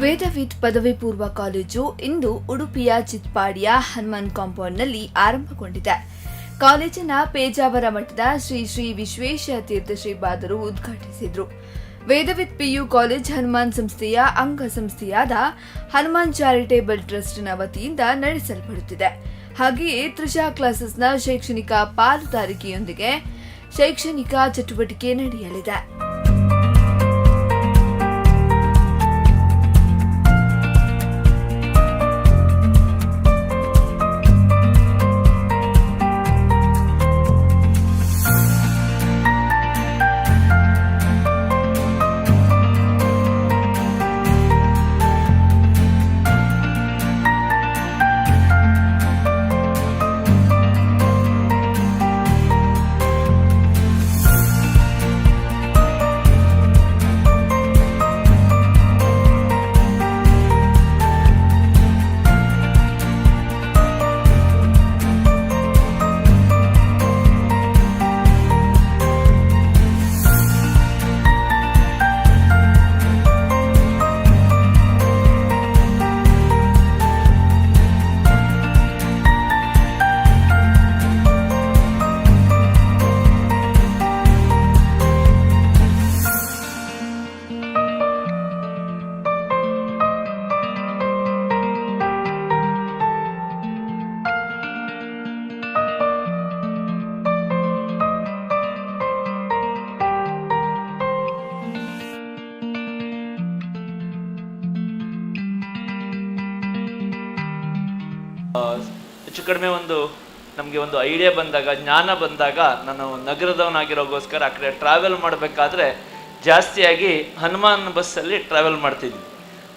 ವೇದವಿತ್ ಪದವಿ ಪೂರ್ವ ಕಾಲೇಜು ಇಂದು ಉಡುಪಿಯ ಚಿತ್ಪಾಡಿಯ ಹನುಮಾನ್ ಕಾಂಪೌಂಡ್ನಲ್ಲಿ ಆರಂಭಗೊಂಡಿದೆ. ಕಾಲೇಜಿನ ಪೇಜಾವರ ಮಠದ ಶ್ರೀ ಶ್ರೀ ವಿಶ್ವೇಶ ತೀರ್ಥ ಶ್ರೀಪಾದರು ಉದ್ಘಾಟಿಸಿದರು. ವೇದವಿತ್ ಪಿಯು ಕಾಲೇಜ್ ಹನುಮಾನ್ ಸಂಸ್ಥೆಯ ಅಂಗಸಂಸ್ಥೆಯಾದ ಹನುಮಾನ್ ಚಾರಿಟೇಬಲ್ ಟ್ರಸ್ಟ್ನ ವತಿಯಿಂದ ನಡೆಸಲ್ಪಡುತ್ತಿದೆ. ಹಾಗೆಯೇ ತ್ರಿಷಾ ಕ್ಲಾಸಸ್ನ ಶೈಕ್ಷಣಿಕ ಪಾಲುದಾರಿಕೆಯೊಂದಿಗೆ ಶೈಕ್ಷಣಿಕ ಚಟುವಟಿಕೆ ನಡೆಯಲಿದೆ. ಹೆಚ್ಚು ಕಡಿಮೆ ನಮಗೆ ಒಂದು ಐಡಿಯಾ ಬಂದಾಗ, ಜ್ಞಾನ ಬಂದಾಗ, ನಾನು ನಗರದವನಾಗಿರೋಗೋಸ್ಕರ ಆ ಕಡೆ ಟ್ರಾವೆಲ್ ಮಾಡಬೇಕಾದ್ರೆ ಜಾಸ್ತಿಯಾಗಿ ಹನುಮಾನ್ ಬಸ್ಸಲ್ಲಿ ಟ್ರಾವೆಲ್ ಮಾಡ್ತಿದ್ವಿ.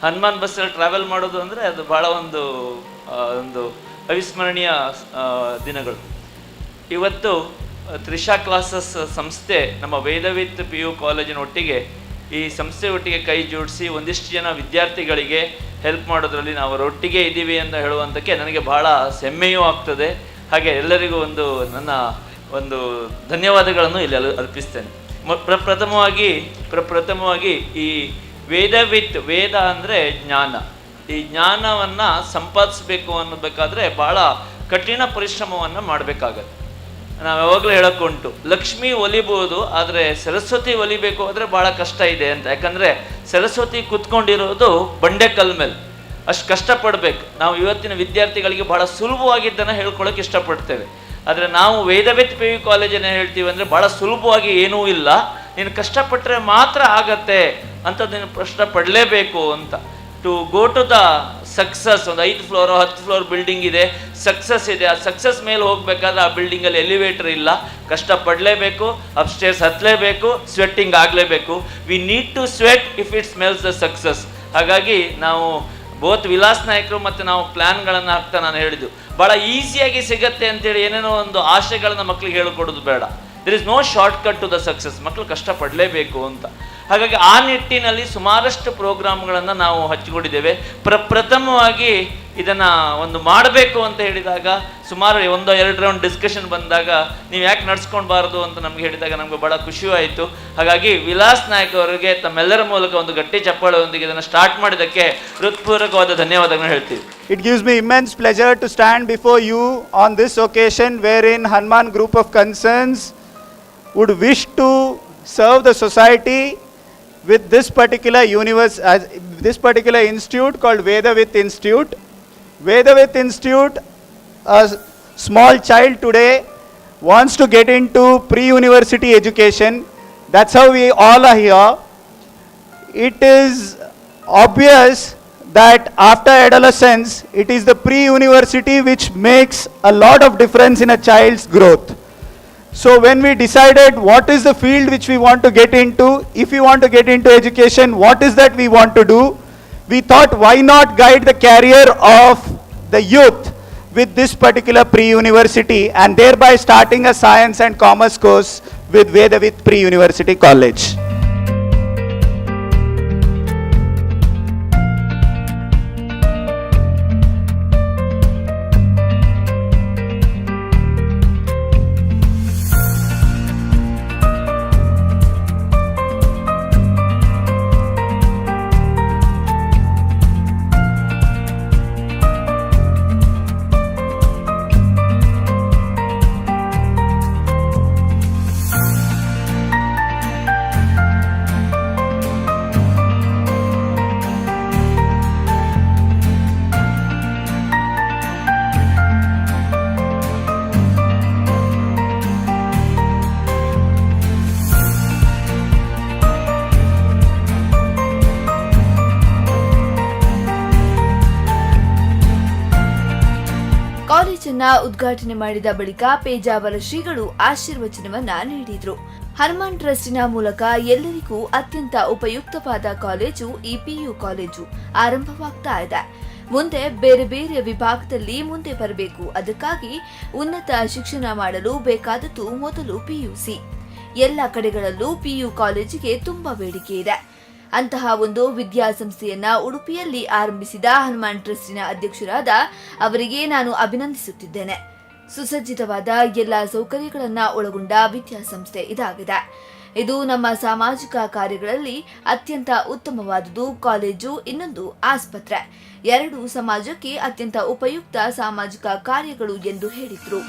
ಹನುಮಾನ್ ಬಸ್ಸಲ್ಲಿ ಟ್ರಾವೆಲ್ ಮಾಡೋದು ಅಂದರೆ ಅದು ಭಾಳ ಒಂದು ಅವಿಸ್ಮರಣೀಯ ದಿನಗಳು. ಇವತ್ತು ತ್ರಿಷಾ ಕ್ಲಾಸಸ್ ಸಂಸ್ಥೆ ನಮ್ಮ ವೇದವಿತ್ ಪಿ ಯು ಕಾಲೇಜಿನ ಒಟ್ಟಿಗೆ, ಈ ಸಂಸ್ಥೆ ಒಟ್ಟಿಗೆ ಕೈ ಜೋಡಿಸಿ ಒಂದಿಷ್ಟು ಜನ ವಿದ್ಯಾರ್ಥಿಗಳಿಗೆ ಹೆಲ್ಪ್ ಮಾಡೋದ್ರಲ್ಲಿ ನಾವು ಅವರೊಟ್ಟಿಗೆ ಇದ್ದೀವಿ ಅಂತ ಹೇಳುವಂಥಕ್ಕೆ ನನಗೆ ಬಹಳ ಹೆಮ್ಮೆಯೂ ಆಗ್ತದೆ. ಹಾಗೆ ಎಲ್ಲರಿಗೂ ನನ್ನ ಧನ್ಯವಾದಗಳನ್ನು ಇಲ್ಲಿ ಅರ್ಪಿಸ್ತೇನೆ. ಪ್ರಪ್ರಥಮವಾಗಿ ಈ ವೇದ ಅಂದರೆ ಜ್ಞಾನ. ಈ ಜ್ಞಾನವನ್ನು ಸಂಪಾದಿಸಬೇಕು ಅನ್ನಬೇಕಾದ್ರೆ ಭಾಳ ಕಠಿಣ ಪರಿಶ್ರಮವನ್ನು ಮಾಡಬೇಕಾಗತ್ತೆ. ನಾವು ಯಾವಾಗಲೂ ಹೇಳೋಕ್ಕುಂಟು, ಲಕ್ಷ್ಮಿ ಒಲಿಬೋದು, ಆದರೆ ಸರಸ್ವತಿ ಒಲಿಬೇಕು ಅಂದರೆ ಭಾಳ ಕಷ್ಟ ಇದೆ ಅಂತ. ಯಾಕಂದರೆ ಸರಸ್ವತಿ ಕೂತ್ಕೊಂಡಿರೋದು ಬಂಡೆಕಲ್ ಮೇಲೆ, ಅಷ್ಟು ಕಷ್ಟಪಡಬೇಕು. ನಾವು ಇವತ್ತಿನ ವಿದ್ಯಾರ್ಥಿಗಳಿಗೆ ಭಾಳ ಸುಲಭವಾಗಿದ್ದನ್ನು ಹೇಳ್ಕೊಳ್ಳೋಕೆ ಇಷ್ಟಪಡ್ತೇವೆ. ಆದರೆ ನಾವು ವೇದವಿತ್ ಪಿ ಯು ಕಾಲೇಜನ್ನು ಹೇಳ್ತೀವಿ ಅಂದರೆ ಭಾಳ ಸುಲಭವಾಗಿ ಏನೂ ಇಲ್ಲ, ನೀನು ಕಷ್ಟಪಟ್ಟರೆ ಮಾತ್ರ ಆಗತ್ತೆ ಅಂಥದ್ದು ನೀನು ಕಷ್ಟಪಡಲೇಬೇಕು ಅಂತ. To go to the success, ಒಂದು 5 ಫ್ಲೋರ್ 10 ಫ್ಲೋರ್ ಬಿಲ್ಡಿಂಗ್ ಇದೆ, ಸಕ್ಸಸ್ ಇದೆ. ಆ ಸಕ್ಸಸ್ ಮೇಲೆ ಹೋಗ್ಬೇಕಾದ್ರೆ ಆ ಬಿಲ್ಡಿಂಗಲ್ಲಿ ಎಲಿವೇಟರ್ ಇಲ್ಲ, ಕಷ್ಟಪಡಲೇಬೇಕು, ಅಪ್ಸ್ಟೇರ್ಸ್ ಹತ್ತಲೇಬೇಕು, ಸ್ವೆಟ್ಟಿಂಗ್ ಆಗಲೇಬೇಕು. We need to sweat if it smells the success. ಹಾಗಾಗಿ ನಾವು ವಿಲಾಸ್ ನಾಯಕರು ಮತ್ತು ನಾವು ಪ್ಲ್ಯಾನ್ಗಳನ್ನು ಹಾಕ್ತಾ ನಾನು ಹೇಳಿದ್ದು, ಭಾಳ ಈಸಿಯಾಗಿ ಸಿಗತ್ತೆ ಅಂತೇಳಿ ಏನೇನೋ ಒಂದು ಆಶೆಗಳನ್ನ ಮಕ್ಕಳಿಗೆ ಹೇಳಿಕೊಡೋದು ಬೇಡ. There is no shortcut to the success. ಮಕ್ಕಳು ಕಷ್ಟಪಡಲೇಬೇಕು ಅಂತ. ಹಾಗಾಗಿ ಆ ನಿಟ್ಟಿನಲ್ಲಿ ಸುಮಾರಷ್ಟು ಪ್ರೋಗ್ರಾಮ್ಗಳನ್ನು ನಾವು ಹಚ್ಚಿಕೊಂಡಿದ್ದೇವೆ. ಪ್ರಥಮವಾಗಿ ಇದನ್ನು ಮಾಡಬೇಕು ಅಂತ ಹೇಳಿದಾಗ, ಸುಮಾರು 1-2 ರೌಂಡ್ ಡಿಸ್ಕಷನ್ ಬಂದಾಗ, ನೀವು ಯಾಕೆ ನಡ್ಸ್ಕೊಳ್ಬಾರ್ದು ಅಂತ ನಮ್ಗೆ ಹೇಳಿದಾಗ ನಮಗೆ ಭಾಳ ಖುಷಿಯೂ ಆಯಿತು. ಹಾಗಾಗಿ ವಿಲಾಸ್ ನಾಯಕ್ ಅವರಿಗೆ ತಮ್ಮೆಲ್ಲರ ಮೂಲಕ ಒಂದು ಗಟ್ಟಿ ಚಪ್ಪಾಳೆಯೊಂದಿಗೆ ಇದನ್ನು ಸ್ಟಾರ್ಟ್ ಮಾಡಿದ್ದಕ್ಕೆ ಹೃತ್ಪೂರ್ವಕವಾದ ಧನ್ಯವಾದಗಳನ್ನು ಹೇಳ್ತೀವಿ. It gives me immense pleasure to stand before you on this occasion wherein Hanuman Group of Concerns would wish to serve the society with this particular institute called Vedavith Institute. Vedavith Institute, a small child today wants to get into pre-university education. That's how we all are here. It is obvious that after adolescence, it is the pre-university which makes a lot of difference in a child's growth. So when we decided what is the field which we want to get into, if we want to get into education, what is that we want to do, we thought why not guide the career of the youth with this particular pre-university, and thereby starting a science and commerce course with Vedavit Pre-University College. ಕಾಲೇಜನ್ನ ಉದ್ಘಾಟನೆ ಮಾಡಿದ ಬಳಿಕ ಪೇಜಾವರ ಶ್ರೀಗಳು ಆಶೀರ್ವಚನವನ್ನ ನೀಡಿದ್ರು. ಹನುಮಾನ್ ಟ್ರಸ್ಟಿನ ಮೂಲಕ ಎಲ್ಲರಿಗೂ ಅತ್ಯಂತ ಉಪಯುಕ್ತವಾದ college ಈ ಪಿಯು ಕಾಲೇಜು ಆರಂಭವಾಗ್ತಾ ಇದೆ. ಮುಂದೆ ಬೇರೆ ಬೇರೆ ವಿಭಾಗದಲ್ಲಿ ಮುಂದೆ ಬರಬೇಕು. ಅದಕ್ಕಾಗಿ ಉನ್ನತ ಶಿಕ್ಷಣ ಮಾಡಲು ಬೇಕಾದದ್ದು ಮೊದಲು ಪಿಯುಸಿ. ಎಲ್ಲ ಕಡೆಗಳಲ್ಲೂ ಪಿಯು ಕಾಲೇಜಿಗೆ ತುಂಬಾ ಬೇಡಿಕೆ ಇದೆ. ಅಂತಹ ಒಂದು ವಿದ್ಯಾಸಂಸ್ಥೆಯನ್ನ ಉಡುಪಿಯಲ್ಲಿ ಆರಂಭಿಸಿದ ಹನುಮಾನ್ ಟ್ರಸ್ಟಿನ ಅಧ್ಯಕ್ಷರಾದ ಅವರಿಗೆ ನಾನು ಅಭಿನಂದಿಸುತ್ತಿದ್ದೇನೆ. ಸುಸಜ್ಜಿತವಾದ ಎಲ್ಲ ಸೌಕರ್ಯಗಳನ್ನ ಒಳಗೊಂಡ ವಿದ್ಯಾಸಂಸ್ಥೆ ಇದಾಗಿದೆ. ಇದು ನಮ್ಮ ಸಾಮಾಜಿಕ ಕಾರ್ಯಗಳಲ್ಲಿ ಅತ್ಯಂತ ಉತ್ತಮವಾದುದು. ಕಾಲೇಜು ಇನ್ನೊಂದು ಆಸ್ಪತ್ರೆ, ಎರಡು ಸಮಾಜಕ್ಕೆ ಅತ್ಯಂತ ಉಪಯುಕ್ತ ಸಾಮಾಜಿಕ ಕಾರ್ಯಗಳು ಎಂದು ಹೇಳಿದ್ರು.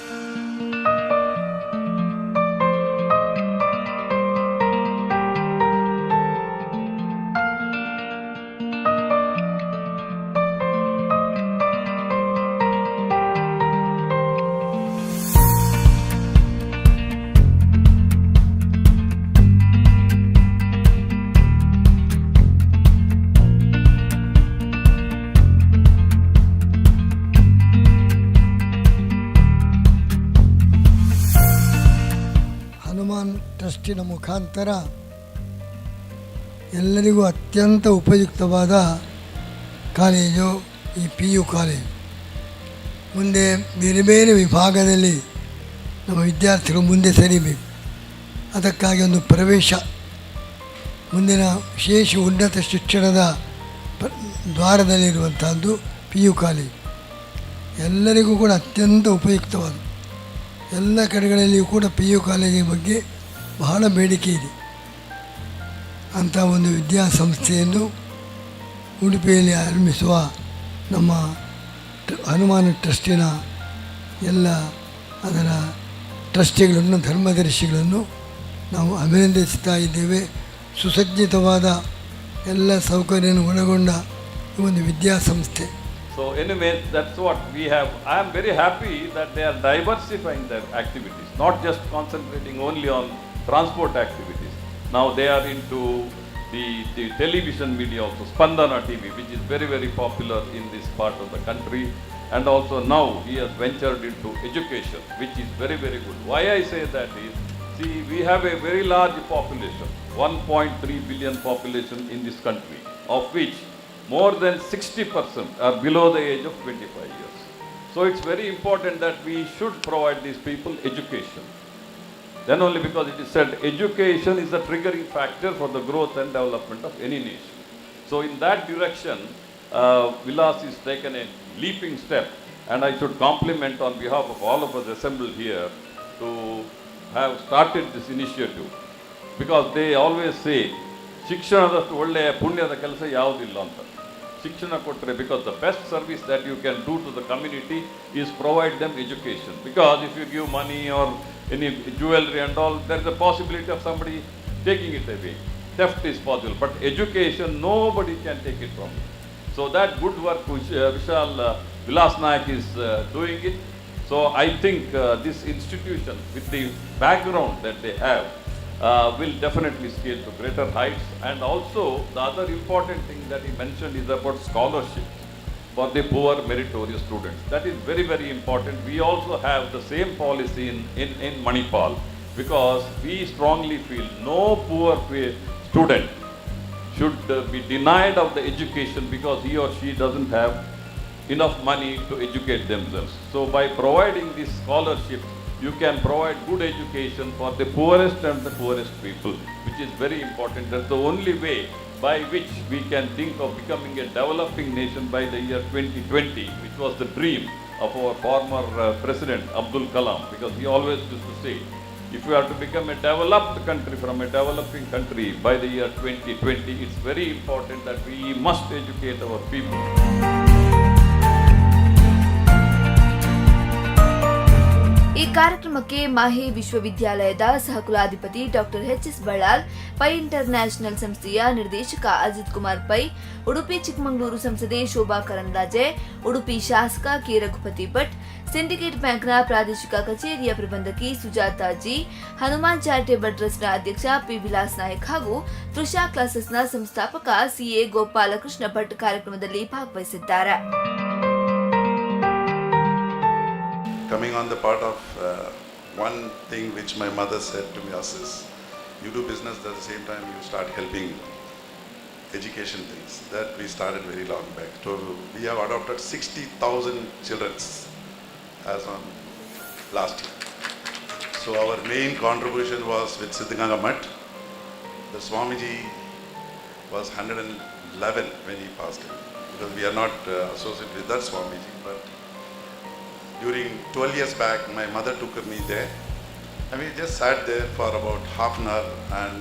ಟ್ರಸ್ಟಿನ ಮುಖಾಂತರ ಎಲ್ಲರಿಗೂ ಅತ್ಯಂತ ಉಪಯುಕ್ತವಾದ ಕಾಲೇಜು ಈ ಪಿ ಯು ಕಾಲೇಜು. ಮುಂದೆ ಬೇರೆ ಬೇರೆ ವಿಭಾಗದಲ್ಲಿ ನಮ್ಮ ವಿದ್ಯಾರ್ಥಿಗಳು ಮುಂದೆ ಸರಿಬೇಕು. ಅದಕ್ಕಾಗಿ ಒಂದು ಪ್ರವೇಶ, ಮುಂದಿನ ವಿಶೇಷ ಉನ್ನತ ಶಿಕ್ಷಣದ ದ್ವಾರದಲ್ಲಿರುವಂಥದ್ದು ಪಿ ಯು ಕಾಲೇಜು. ಎಲ್ಲರಿಗೂ ಕೂಡ ಅತ್ಯಂತ ಉಪಯುಕ್ತವಾದ, ಎಲ್ಲ ಕಡೆಗಳಲ್ಲಿಯೂ ಕೂಡ ಪಿ ಯು ಕಾಲೇಜಿನ ಬಗ್ಗೆ ಬಹಳ ಬೇಡಿಕೆ ಇದೆ. ಅಂಥ ಒಂದು ವಿದ್ಯಾಸಂಸ್ಥೆಯನ್ನು ಉಡುಪಿಯಲ್ಲಿ ಆರಂಭಿಸುವ ನಮ್ಮ ಹನುಮಾನ್ ಟ್ರಸ್ಟಿನ ಎಲ್ಲ ಅದರ ಟ್ರಸ್ಟಿಗಳನ್ನು, ಧರ್ಮದರ್ಶಿಗಳನ್ನು ನಾವು ಅಭಿನಂದಿಸ್ತಾ ಇದ್ದೇವೆ. ಸುಸಜ್ಜಿತವಾದ ಎಲ್ಲ ಸೌಕರ್ಯವನ್ನು ಒಳಗೊಂಡ ಒಂದು ವಿದ್ಯಾಸಂಸ್ಥೆ. So anyway, that's what we have. I am very happy that they are diversifying their activities, not just concentrating only on transport activities. Now they are into the television media also, Spandana TV, which is very, very popular in this part of the country. And also now he has ventured into education, which is very, very good. Why I say that is, see, we have a very large population, 1.3 billion population in this country, of which more than 60% are below the age of 25 years. So it's very important that we should provide these people education. Then only, because it is said education is the triggering factor for the growth and development of any nation. So in that direction, Vilas is taken a leaping step, and I should compliment on behalf of all of us assembled here to have started this initiative, because they always say ಶಿಕ್ಷಣದಷ್ಟು ಒಳ್ಳೆಯ ಪುಣ್ಯದ ಕೆಲಸ ಯಾವುದಿಲ್ಲ ಅಂತ. ಶಿಕ್ಷಣ ಕೊಟ್ಟರೆ, because the best service that you can do to the community is provide them education. Because if you give money or any jewelry and all, there is a possibility of somebody taking it away. Theft is possible, but education nobody can take it from you. So that good work which Vishal Vilas Nayak is doing it. So I think this institution, with the background that they have, will definitely scale to greater heights. And also the other important thing that he mentioned is about scholarships for the poor meritorious students. That is very, very important. We also have the same policy in Manipal. because we strongly feel no poor student should be denied of the education because he or she doesn't have enough money to educate themselves. So by providing this scholarship, you can provide good education for the poorest and the poorest people, which is very important. That's the only way by which we can think of becoming a developing nation by the year 2020, which was the dream of our former President Abdul Kalam, because he always used to say, if we are to become a developed country from a developing country by the year 2020, it's very important that we must educate our people. ಈ ಕಾರ್ಯಕ್ರಮಕ್ಕೆ ಮಾಹೆ ವಿಶ್ವವಿದ್ಯಾಲಯದ ಸಹಕುಲಾಧಿಪತಿ doctor ಎಚ್.ಎಸ್. Ballal, pi international ಸಂಸ್ಥೆಯ ನಿರ್ದೇಶಕ Ajit Kumar pi, Udupi Chikkamagaluru ಸಂಸದೆ ಶೋಭಾ ಕರಂದ್ಲಾಜೆ, ಉಡುಪಿ ಶಾಸಕ K. Raghupati Bhat, syndicate ಬ್ಯಾಂಕ್ನ ಪ್ರಾದೇಶಿಕ ಕಚೇರಿಯ ಪ್ರಬಂಧಕಿ ಸುಜಾತಾ ಜಿ, ಹನುಮಾನ್ ಚಾರಿಟೇಬಲ್ ಟ್ರಸ್ಟ್ನ ಅಧ್ಯಕ್ಷ ಪಿ. ವಿಲಾಸ್ ನಾಯಕ್ ಹಾಗೂ ತೃಷಾ ಕ್ಲಾಸಸ್ನ ಸಂಸ್ಥಾಪಕ ಸಿಎ ಗೋಪಾಲಕೃಷ್ಣ ಭಟ್ ಕಾರ್ಯಕ್ರಮದಲ್ಲಿ ಭಾಗವಹಿಸಿದ್ದಾರೆ. Coming on the part of one thing which my mother said to me, Asis, you do business at the same time you start helping education things. That we started very long back. So we have adopted 60,000 children as on last year. So our main contribution was with Siddhaganga Mutt. The Swamiji was 111 when he passed away, because we are not associated with that Swamiji, but during 12 years back, my mother took me there, and we just sat there for about half an hour, and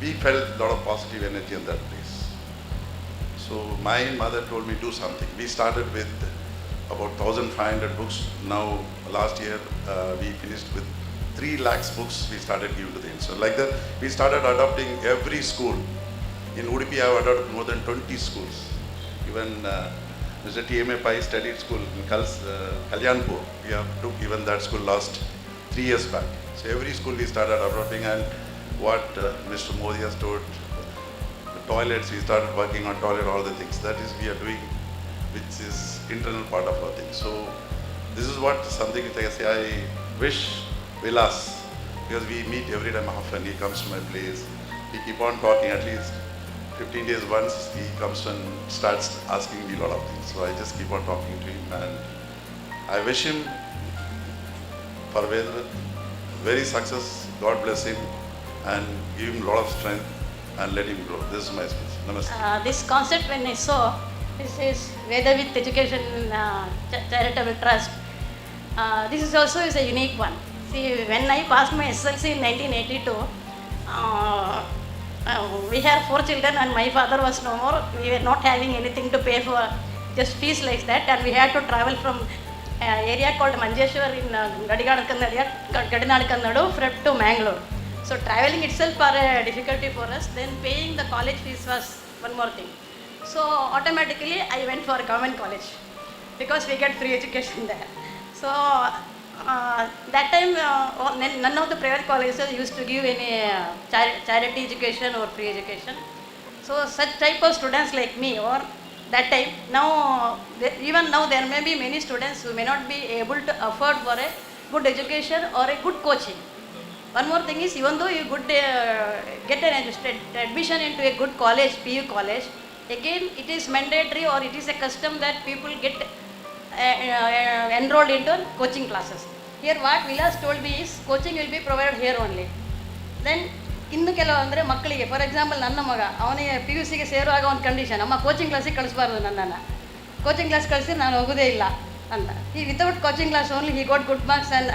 we felt a lot of positive energy in that place. So my mother told me do something. We started with about 1,500 books. Now last year we finished with 3 lakhs books we started giving to them. So like that, we started adopting every school. In Udupi, I have adopted more than 20 schools. Even Mr. T.M.A. Pai studied school in Kalyanpur. We have took even that school last 3 years back. So every school we started adopting, and what Mr. Modi has told, the toilets, we started working on toilet, all the things. That is we are doing, which is internal part of our thing. So this is what something which I say, I wish Vilas, because we meet every time often, he comes to my place, we keep on talking at least 15 days once, he comes and starts asking me a lot of things. So I just keep on talking to him, and I wish him for very success. God bless him and give him a lot of strength and let him grow. This is my speech. Namaste. This concept when I saw, this is Vedavit Education Charitable Trust. This is also is a unique one. See, when I passed my SLC in 1982, we had 4 children and my father was no more. We were not having anything to pay for just fees like that, and we had to travel from area called Manjeshwar in Gadinadkannadu to Mangalore. So traveling itself was a difficulty for us. Then paying the college fees was one more thing. So automatically I went for government college because we get free education there. So that time none of the private colleges used to give any charity education or free education. So such type of students like me, or that time, now even now there may be many students who may not be able to afford for a good education or a good coaching. One more thing is, even though you get an admission into a good college, PU college, again it is mandatory or it is a custom that people get enrolled into coaching classes. Here what Vilas told me is coaching will be provided here only. Then ಇನ್ನು ಕೆಲವು ಅಂದರೆ ಮಕ್ಕಳಿಗೆ, for example ನನ್ನ ಮಗ, ಅವನಿಗೆ PUCಗೆ ಸೇರುವಾಗ ಒಂದು condition, ಅಮ್ಮ coaching ಕ್ಲಾಸಿಗೆ ಕಳಿಸ್ಬಾರ್ದು ನನ್ನನ್ನು, ಕೋಚಿಂಗ್ ಕ್ಲಾಸ್ ಕಳಿಸಿ ನಾನು ಹೋಗೋದೇ ಇಲ್ಲ ಅಂತ. ಈ without coaching class only he got good marks and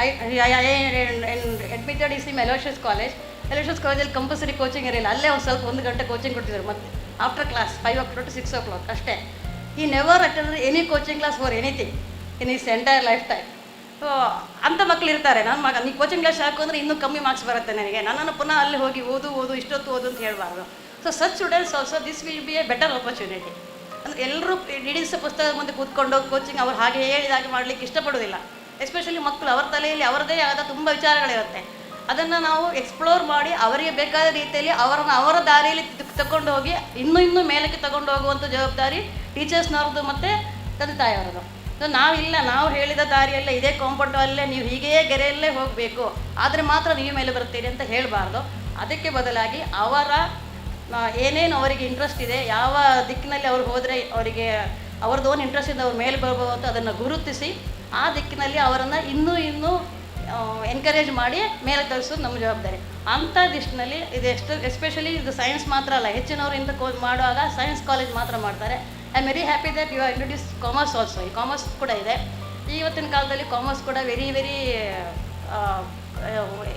admitted is him Aloysius college. Aloysius ಕಾಲೇಜಲ್ಲಿ ಕಂಪಲ್ಸರಿ ಕೋಚಿಂಗ್ ಇರಲಿಲ್ಲ, ಅಲ್ಲೇ ಒಂದು ಸ್ವಲ್ಪ 1 ಗಂಟೆ ಕೋಚಿಂಗ್ ಕೊಟ್ಟಿದ್ರು. ಮತ್ತು after class 5 o'clock to 6 o'clock ಅಷ್ಟೇ. ಈ never attend any coaching class for anything in his entire life time. So ಅಂಥ ಮಕ್ಕಳು ಇರ್ತಾರೆ, ನನ್ನ ಮಗ ನೀ ಕೋಚಿಂಗ್ ಕ್ಲಾಸ್ ಹಾಕು ಅಂದರೆ ಇನ್ನೂ ಕಮ್ಮಿ ಮಾರ್ಕ್ಸ್ ಬರುತ್ತೆ ನನಗೆ, ನನ್ನನ್ನು ಪುನಃ ಅಲ್ಲಿ ಹೋಗಿ ಓದು ಇಷ್ಟೊತ್ತು ಓದು ಅಂತ ಹೇಳಬಾರ್ದು. So such students also this will be A better opportunity. ಅಂದರೆ ಎಲ್ಲರೂ ಡಿಡಿಸ್ ಪುಸ್ತಕದ ಮುಂದೆ ಕೂತ್ಕೊಂಡು ಕೋಚಿಂಗ್ ಅವ್ರು ಹಾಗೆ ಹೇಳಿದಾಗೆ ಮಾಡಲಿಕ್ಕೆ ಇಷ್ಟಪಡೋದಿಲ್ಲ. ಎಸ್ಪೆಷಲಿ ಮಕ್ಕಳು ಅವರ ತಲೆಯಲ್ಲಿ ಅವರದೇ ಆದ ತುಂಬ ವಿಚಾರಗಳಿರುತ್ತೆ. ಅದನ್ನು ನಾವು ಎಕ್ಸ್ಪ್ಲೋರ್ ಮಾಡಿ ಅವರಿಗೆ ಬೇಕಾದ ರೀತಿಯಲ್ಲಿ ಅವರ ದಾರಿಯಲ್ಲಿ ತಗೊಂಡು ಹೋಗಿ ಇನ್ನೂ ಮೇಲಕ್ಕೆ ತಗೊಂಡು ಹೋಗುವಂಥ ಜವಾಬ್ದಾರಿ ಟೀಚರ್ಸ್ನವ್ರದ್ದು ಮತ್ತು ತಂದೆ ತಾಯಿಯವ್ರದ್ದು. ಸೊ ನಾವಿಲ್ಲ, ನಾವು ಹೇಳಿದ ದಾರಿಯಲ್ಲೇ ಇದೇ ಕಾಂಪೌಂಡಲ್ಲೇ ನೀವು ಹೀಗೇ ಗೆರೆಯಲ್ಲೇ ಹೋಗಬೇಕು, ಆದರೆ ಮಾತ್ರ ನೀವು ಮೇಲೆ ಬರ್ತೀರಿ ಅಂತ ಹೇಳಬಾರ್ದು. ಅದಕ್ಕೆ ಬದಲಾಗಿ ಅವರ ಏನೇನು ಅವರಿಗೆ ಇಂಟ್ರೆಸ್ಟ್ ಇದೆ, ಯಾವ ದಿಕ್ಕಿನಲ್ಲಿ ಅವ್ರು ಹೋದರೆ ಅವರಿಗೆ ಅವ್ರದ್ದು ಓನ್ ಇಂಟ್ರೆಸ್ಟಿಂದ ಅವ್ರ ಮೇಲೆ ಬರ್ಬೋದು ಅಂತ ಅದನ್ನು ಗುರುತಿಸಿ ಆ ದಿಕ್ಕಿನಲ್ಲಿ ಅವರನ್ನು ಇನ್ನೂ ಎನ್ಕರೇಜ್ ಮಾಡಿ ಮೇಲೆ ತರಿಸೋದು ನಮ್ಮ ಜವಾಬ್ದಾರಿ. ಅಂಥ ದಿಷ್ಟಿನಲ್ಲಿ ಇದು ಎಸ್ಪೆಷಲಿ ಇದು ಸೈನ್ಸ್ ಮಾತ್ರ ಅಲ್ಲ, ಹೆಚ್ಚಿನವರು ಇಂಥ ಮಾಡುವಾಗ ಸೈನ್ಸ್ ಕಾಲೇಜ್ ಮಾತ್ರ ಮಾಡ್ತಾರೆ. I am very happy that you are introduce commerce also. ಈ ಕಾಮರ್ಸ್ ಕೂಡ ಇದೆ. ಇವತ್ತಿನ ಕಾಲದಲ್ಲಿ ಕಾಮರ್ಸ್ ಕೂಡ ವೆರಿ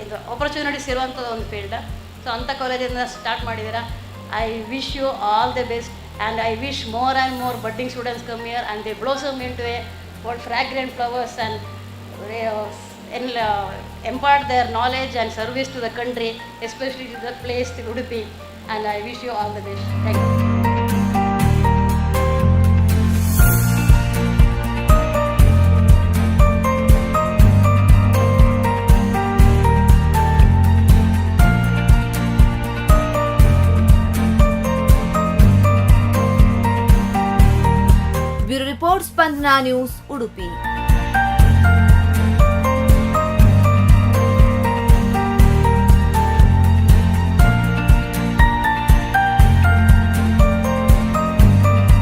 ಇದು ಆಪರ್ಚುನಿಟೀಸ್ ಇರುವಂಥ ಒಂದು ಫೀಲ್ಡ್. ಸೊ ಅಂಥ ಕಾಲೇಜಿಂದ ಸ್ಟಾರ್ಟ್ ಮಾಡಿದ್ದೀರಾ. I wish you all the best and I wish more and more budding students come here and they blossom into a fragrant flowers and impart their knowledge and service to the country, especially to the place, to Udupi. And I wish you all the best. Thank you. Bureau report, Spandana news, Udupi.